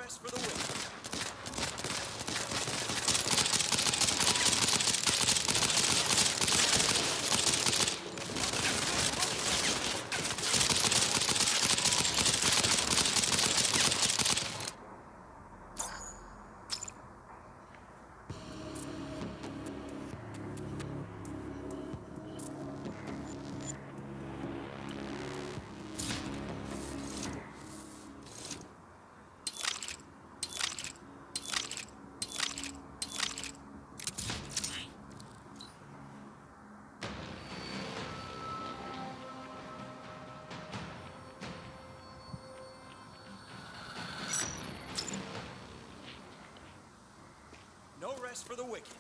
rest for the win. No rest for the wicked.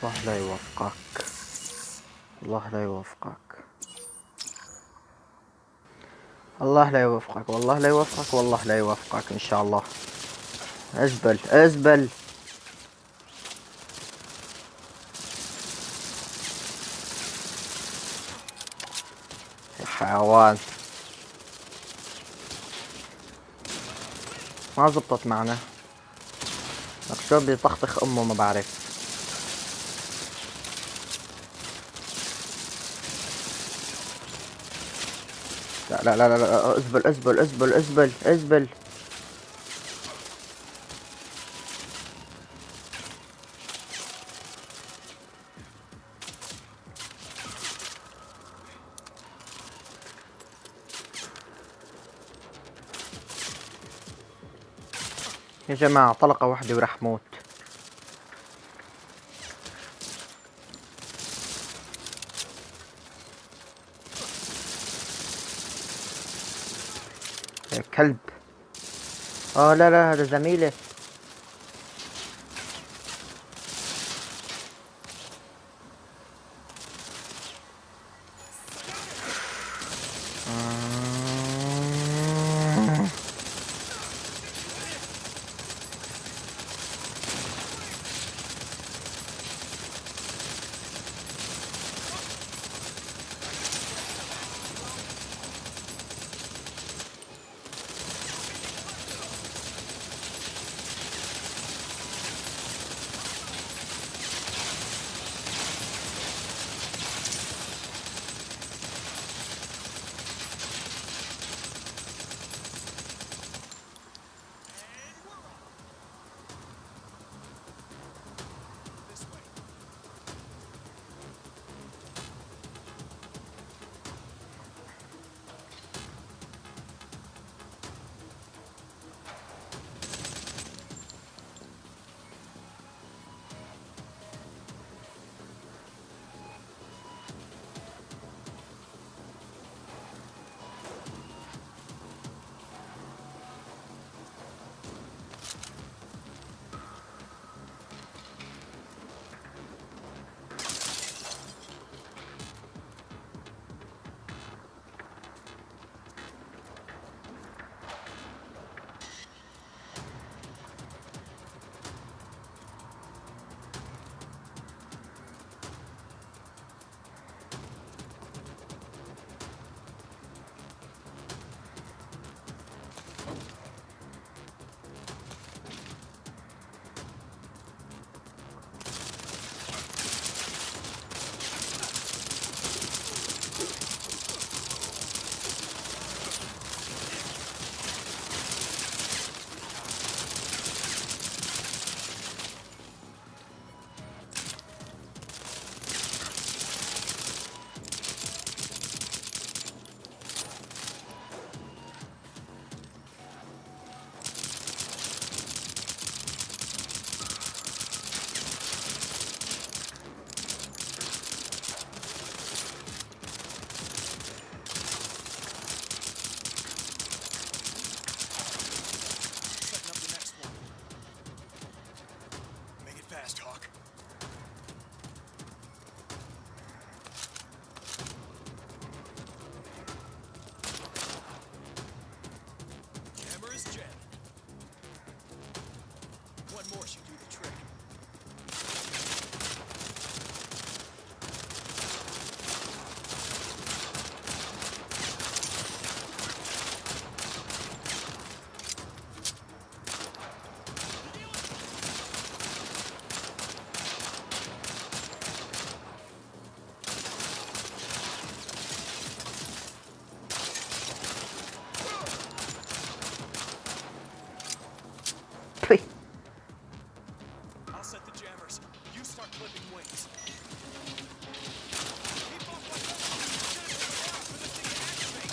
الله لا يوفقك، الله لا يوفقك، الله لا يوفقك، والله لا يوفقك، والله لا يوفقك ان شاء الله. ازبل ازبل. يا حيوان، ما زبطت معنا. لك شو بيطخطخ امه ما بعرف. لا لا لا لا، ازبل ازبل ازبل ازبل ازبل. يا جماعة طلقة واحدة ورح موت. يا كلب. لا لا، هذا زميلي. Setting up the next one. Make it fast, Hawk. Hammer is Jen. One more should do the trick. Pwih. I'll set the jammers. You start clipping wings. Keep off my for this thing to activate.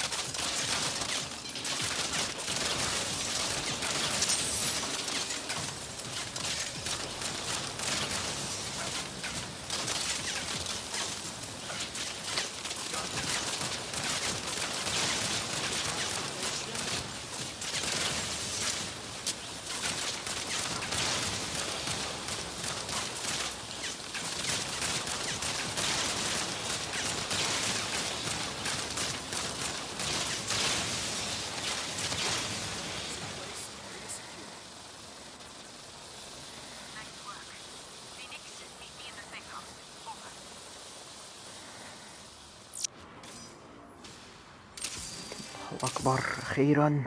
أكبر أخيرا.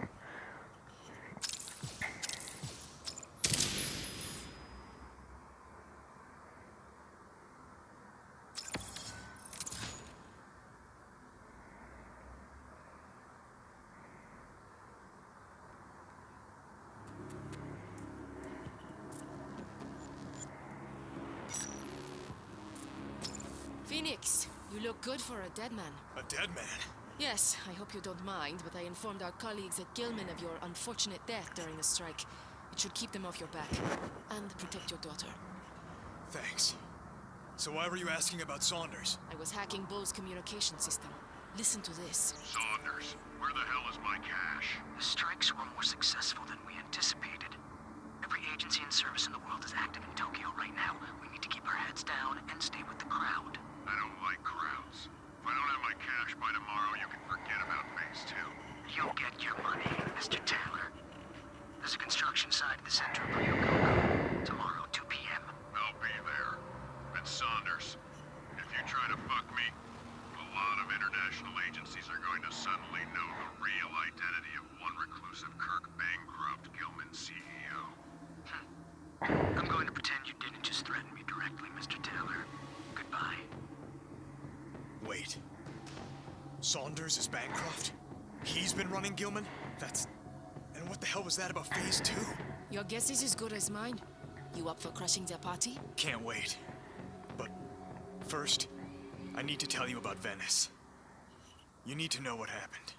Phoenix, you look good for a dead man. A dead man? Yes, I hope you don't mind, but I informed our colleagues at Gilman of your unfortunate death during the strike. It should keep them off your back. And protect your daughter. Thanks. So why were you asking about Saunders? I was hacking Bull's communication system. Listen to this. Saunders, where the hell is my cash? The strikes were more successful than we anticipated. Every agency and service in the world is active in Tokyo right now. We need to keep our heads down and stay with the crowd. I don't like crowds. If I don't have my cash by tomorrow, you can forget about Phase 2. You'll get your money, Mr. Taylor. There's a construction site at the center of Ryukoko. Tomorrow, 2 p.m. I'll be there. And Saunders, if you try to fuck me, a lot of international agencies are going to suddenly know the real identity of one reclusive Kirk Bancroft, Gilman CEO. I'm going to pretend you didn't just threaten me directly, Mr. Taylor. Goodbye. Wait. Saunders is Bancroft? He's been running Gilman? And what the hell was that about Phase 2? Your guess is as good as mine. You up for crushing their party? Can't wait. But first, I need to tell you about Venice. You need to know what happened.